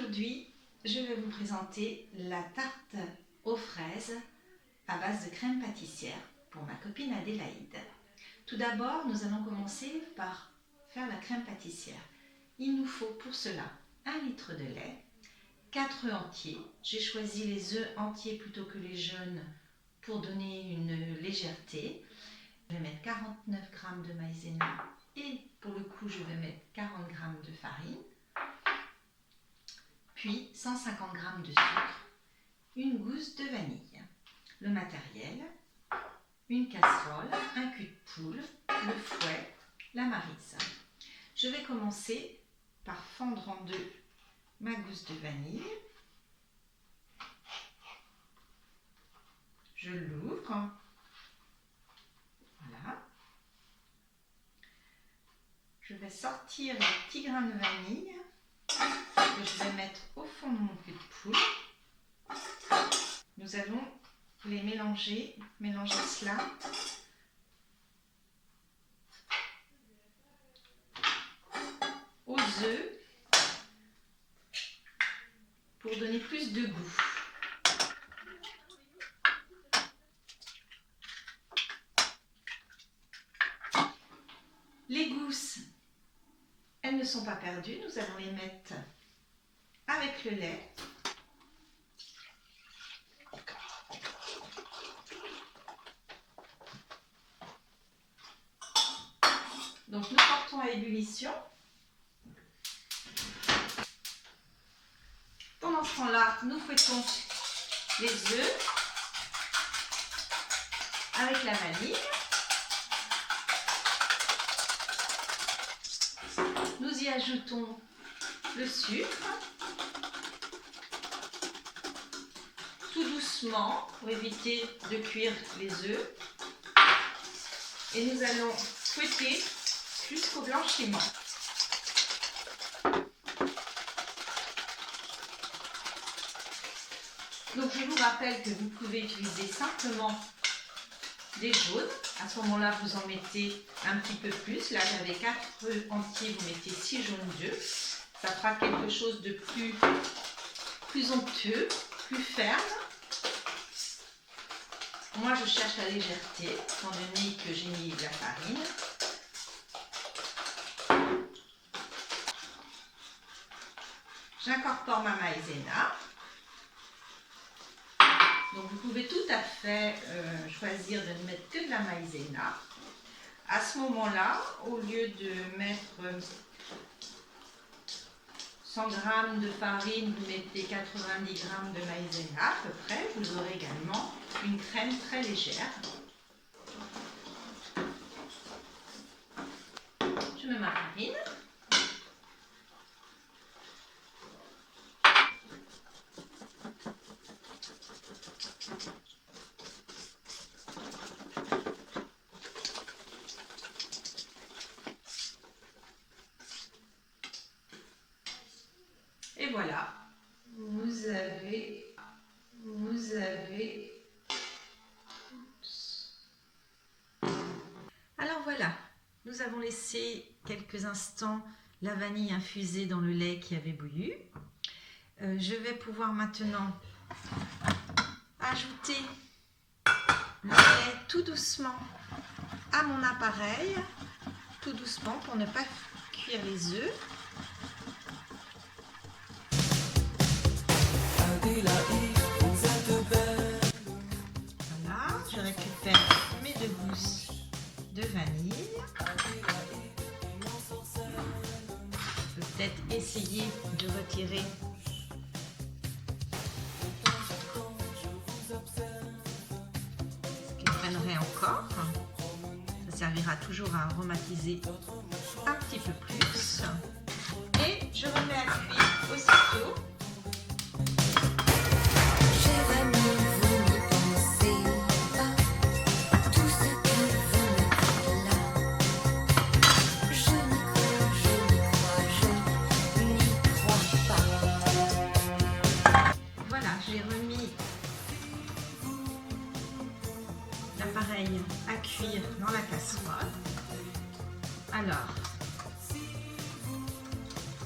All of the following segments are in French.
Aujourd'hui, je vais vous présenter la tarte aux fraises à base de crème pâtissière pour ma copine Adélaïde. Tout d'abord, nous allons commencer par faire la crème pâtissière. Il nous faut pour cela 1 litre de lait, 4 œufs entiers. J'ai choisi les œufs entiers plutôt que les jaunes pour donner une légèreté. Je vais mettre 49 g de maïzena et pour le coup, je vais mettre 40 g de farine. Puis 150 g de sucre, une gousse de vanille. Le matériel, une casserole, un cul de poule, le fouet, la maryse. Je vais commencer par fendre en deux ma gousse de vanille. Je l'ouvre. Voilà. Je vais sortir les petits grains de vanille que je vais mettre au fond de mon cul de poule. Nous allons les mélanger cela aux œufs pour donner plus de goût. Les gousses, elles ne sont pas perdues, nous allons les mettre avec le lait. Donc nous portons à ébullition. Pendant ce temps-là, nous fouettons les œufs avec la vanille. Nous y ajoutons le sucre, tout doucement pour éviter de cuire les œufs. Et nous allons fouetter jusqu'au blanchiment. Donc je vous rappelle que vous pouvez utiliser simplement des jaunes. À ce moment-là, vous en mettez un petit peu plus. Là, j'avais 4 œufs entiers, vous mettez 6 jaunes d'œufs. Ça fera quelque chose de plus onctueux, plus ferme. Moi, je cherche la légèreté, étant donné que j'ai mis de la farine. J'incorpore ma maïzena. Donc vous pouvez tout à fait choisir de ne mettre que de la maïzena. À ce moment-là, au lieu de mettre 100 g de farine, vous mettez 90 g de maïzena à peu près. Vous aurez également une crème très légère. Je mets ma farine. Et voilà, vous avez Alors voilà, nous avons laissé quelques instants la vanille infusée dans le lait qui avait bouilli. Je vais pouvoir maintenant ajouter le lait tout doucement à mon appareil, tout doucement pour ne pas cuire les œufs. Voilà, je récupère mes 2 gousses de vanille. Je peux peut-être essayer de retirer ce qui traînerait encore. Ça servira toujours à aromatiser un petit peu plus. Et je remets à cuire aussitôt. J'ai remis l'appareil à cuire dans la casserole. Alors,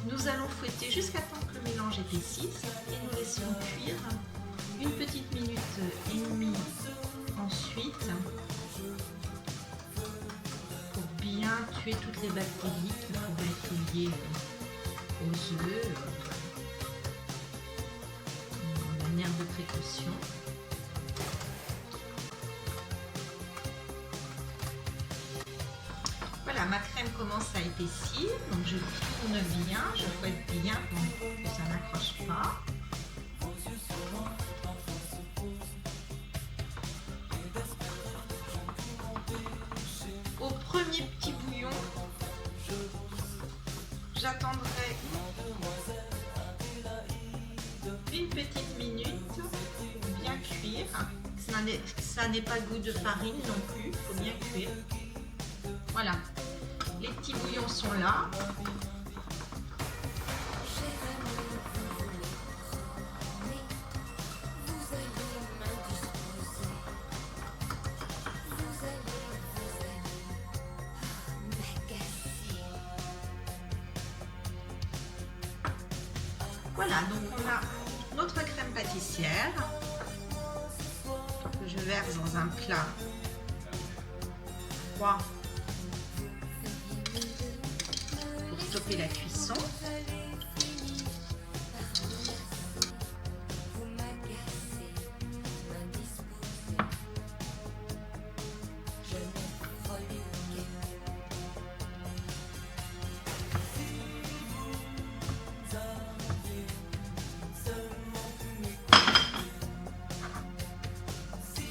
nous allons fouetter monter jusqu'à temps que le mélange épaississe et nous laissons cuire une petite minute et demie ensuite pour bien tuer toutes les bactéries qui pourraient être liées aux œufs, de manière de précaution. Voilà, ma crème commence à épaissir, donc je tourne bien, je fouette bien pour que ça n'accroche pas. Au premier petit bouillon, j'attendrai une petite minute pour bien cuire. Ça n'est pas goût de farine non plus, il faut bien cuire. Voilà, les petits bouillons sont là. Voilà, donc on a notre crème pâtissière que je verse dans un plat froid pour stopper la cuisson.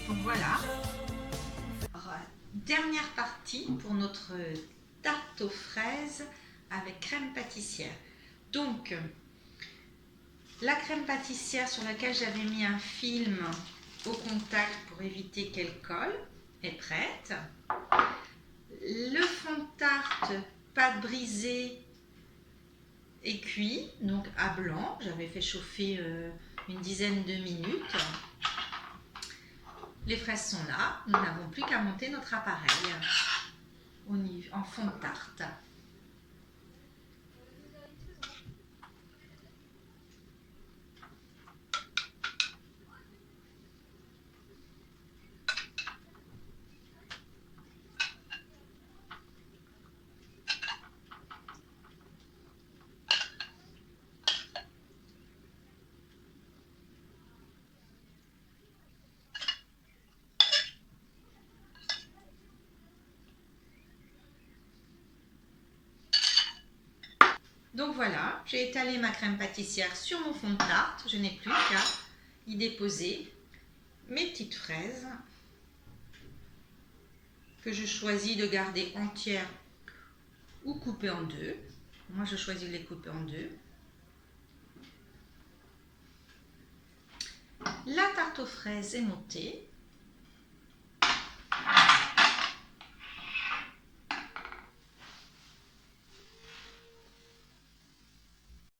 Donc voilà. Alors, dernière partie pour notre tarte aux fraises avec crème pâtissière. Donc, la crème pâtissière sur laquelle j'avais mis un film au contact pour éviter qu'elle colle est prête. Le fond de tarte, pâte brisée, est cuit, donc à blanc. J'avais fait chauffer une dizaine de minutes. Les fraises sont là, nous n'avons plus qu'à monter notre appareil en fond de tarte. Donc voilà, j'ai étalé ma crème pâtissière sur mon fond de tarte. Je n'ai plus qu'à y déposer mes petites fraises que je choisis de garder entières ou coupées en deux. Moi, je choisis de les couper en deux. La tarte aux fraises est montée.